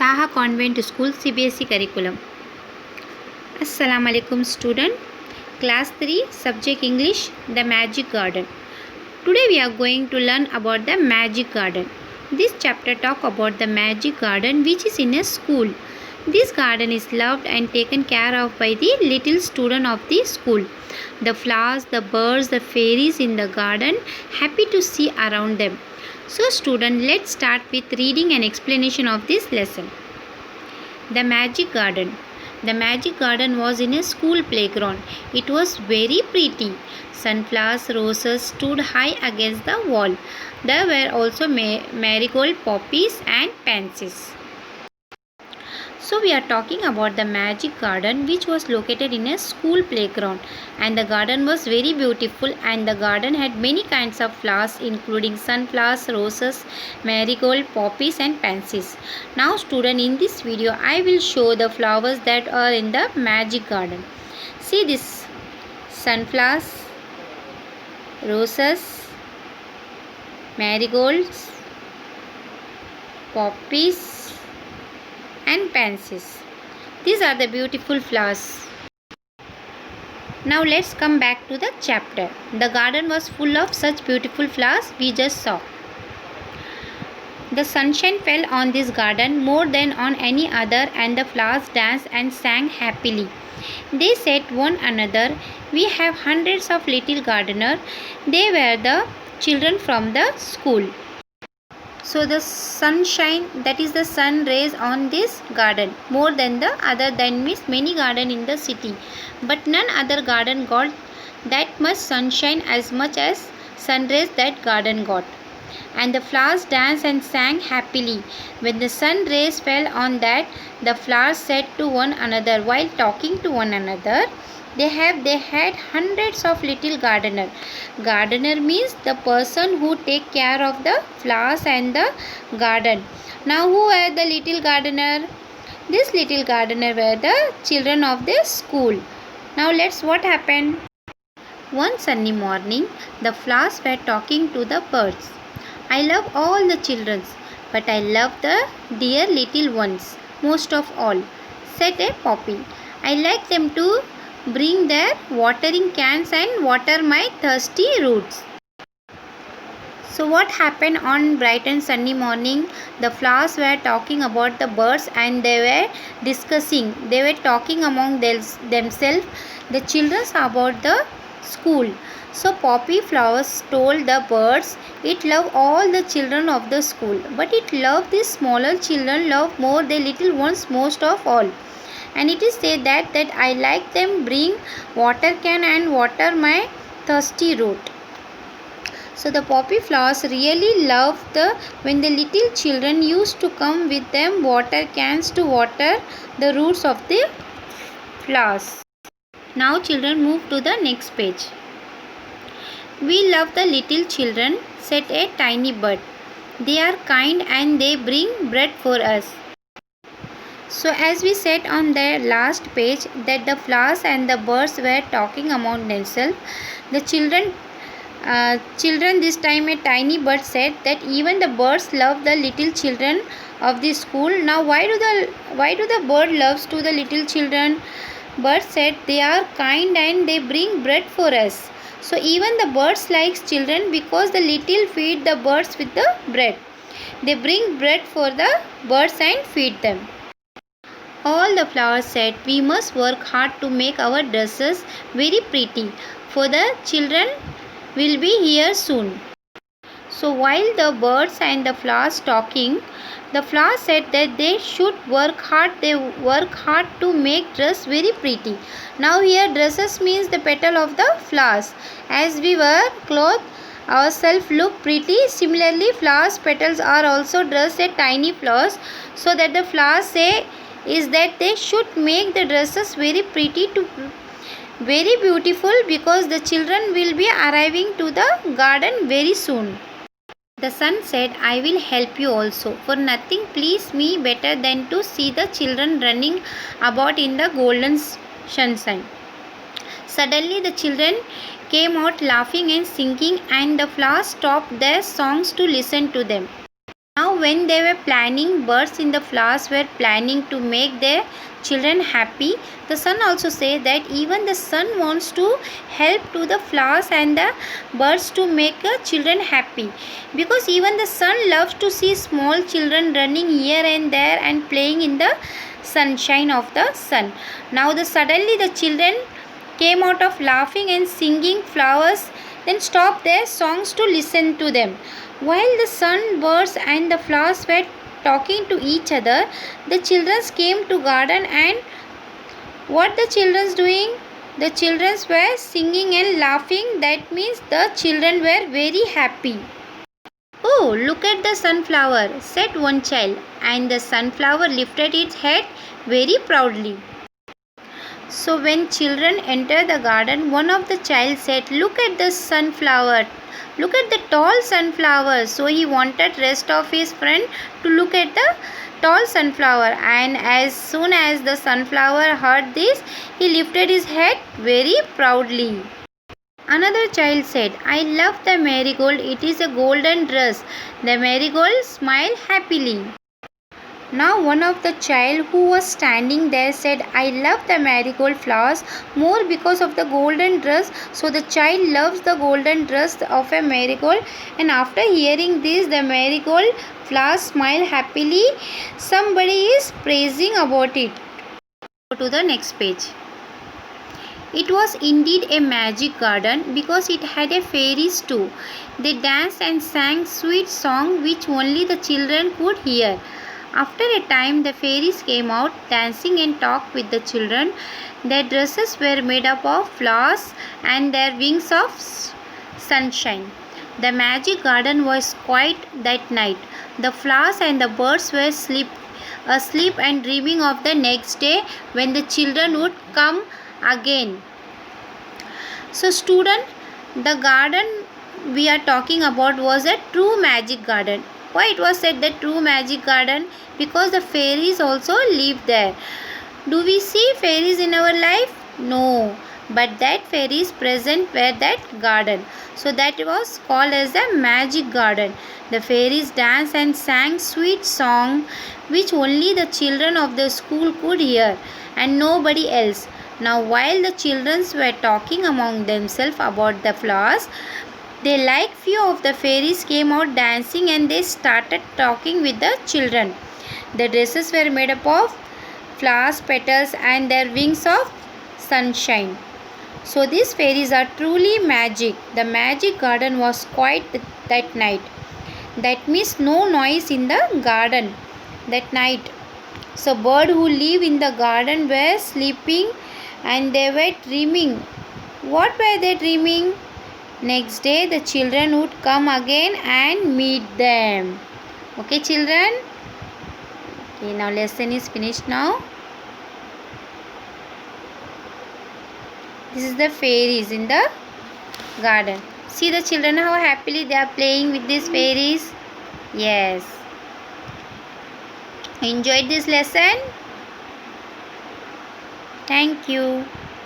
Taha Convent School CBSE curriculum. Assalamu alaikum student. Class 3 subject English, the Magic Garden. Today we are going to learn about the Magic Garden. This chapter talk about the Magic Garden which is in a school. This garden is loved and taken care of by the little student of the school. The flowers, the birds, the fairies in the garden happy to see around them. So student, let's start with reading and explanation of this lesson. The Magic Garden. The Magic Garden was in a school playground. It was very pretty. Sunflowers, roses stood high against the wall. There were also marigold, poppies and pansies. So we are talking about the Magic Garden which was located in a school playground, and the garden was very beautiful, and the garden had many kinds of flowers including sunflowers, roses, marigold, poppies and pansies. Now student, in this video I will show the flowers that are in the Magic Garden. See this: sunflowers, roses, marigolds, poppies and pansies. These are the beautiful flowers. Now let's come back to the chapter. The garden was full of such beautiful flowers we just saw. The sunshine fell on this garden more than on any other, and the flowers danced and sang happily. They said one another, "We have hundreds of little gardeners." They were the children from the school. So the sunshine, that is the sun rays on this garden more than the other, than means many garden in the city, but none other garden got that much sunshine as much as sun rays that garden got. And the flowers danced and sang happily. When the sun rays fell on that, the flowers said to one another while talking to one another, they had hundreds of little gardener. Gardener means the person who take care of the flowers and the garden. Now who were the little gardener? This little gardener were the children of the school. Now let's what happened. One sunny morning, the flowers were talking to the birds. "I love all the children, but I love the dear little ones most of all," said a poppy. "I like them to bring their watering cans and water my thirsty roots." So what happened on bright and sunny morning? The flowers were talking about the birds, and they were discussing. They were talking among themselves, the children, about the school. So poppy flowers told the birds it loved all the children of the school, but it loved these smaller children loved more the little ones most of all. And it is said that I like them bring water can and water my thirsty root. So the poppy flowers really loved when the little children used to come with them water cans to water the roots of the flowers. Now children, move to the next page. "We love the little children," said a tiny bird. "They are kind and they bring bread for us." So as we said on the last page that the flowers and the birds were talking among themselves, the children this time a tiny bird said that even the birds love the little children of the school. Now why do the bird loves to the little children? Bird said they are kind and they bring bread for us. So even the birds likes children because the little feed the birds with the bread. They bring bread for the birds and feed them. All the flowers said, "We must work hard to make our dresses very pretty, for the children will be here soon." So while the birds and the flowers talking, the flowers said that they should work hard. They work hard to make dress very pretty. Now here dresses means the petal of the flowers. As we wear clothes ourselves look pretty, similarly flowers petals are also dressed at tiny flowers, so that the flowers say is that they should make the dresses very pretty to very beautiful, because the children will be arriving to the garden very soon. The sun said, "I will help you also, for nothing pleases me better than to see the children running about in the golden sunshine." Suddenly the children came out laughing and singing, and the flowers stopped their songs to listen to them. Now, when they were planning, birds in the flowers were planning to make their children happy. The sun also said that even the sun wants to help to the flowers and the birds to make the children happy, because even the sun loves to see small children running here and there and playing in the sunshine of the sun. Now, suddenly the children came out of laughing and singing. Flowers then stopped their songs to listen to them. While the sun, birds and the flowers were talking to each other, the children came to garden, and what the children doing? The children were singing and laughing. That means the children were very happy. "Oh, look at the sunflower," said one child, and the sunflower lifted its head very proudly. So when children entered the garden, one of the child said, "Look at the sunflower. Look at the tall sunflower." So he wanted rest of his friend to look at the tall sunflower, and as soon as the sunflower heard this, he lifted his head very proudly. Another child said, "I love the marigold. It is a golden dress." The marigold smiled happily. Now one of the child who was standing there said, "I love the marigold flowers more because of the golden dress." So the child loves the golden dress of a marigold, and after hearing this, the marigold flowers smile happily. Somebody is praising about it. Go to the next page. It was indeed a magic garden because it had a fairies too. They danced and sang sweet song which only the children could hear. After a time, the fairies came out dancing and talked with the children. Their dresses were made up of flowers and their wings of sunshine. The magic garden was quiet that night. The flowers and the birds were asleep and dreaming of the next day when the children would come again. So student, the garden we are talking about was a true magic garden. Why it was said the true magic garden? Because the fairies also live there. Do we see fairies in our life? No. But that fairies present were that garden. So that was called as the magic garden. The fairies danced and sang sweet song which only the children of the school could hear and nobody else. Now while the children were talking among themselves about the flowers, they like few of the fairies came out dancing and they started talking with the children. The dresses were made up of flowers, petals and their wings of sunshine. So these fairies are truly magic. The magic garden was quiet that night. That means no noise in the garden that night. So birds who live in the garden were sleeping and they were dreaming. What were they dreaming? Next day the children would come again and meet them. Okay children? Okay, now lesson is finished now. This is the fairies in the garden. See the children how happily they are playing with these fairies. Yes. Enjoyed this lesson? Thank you.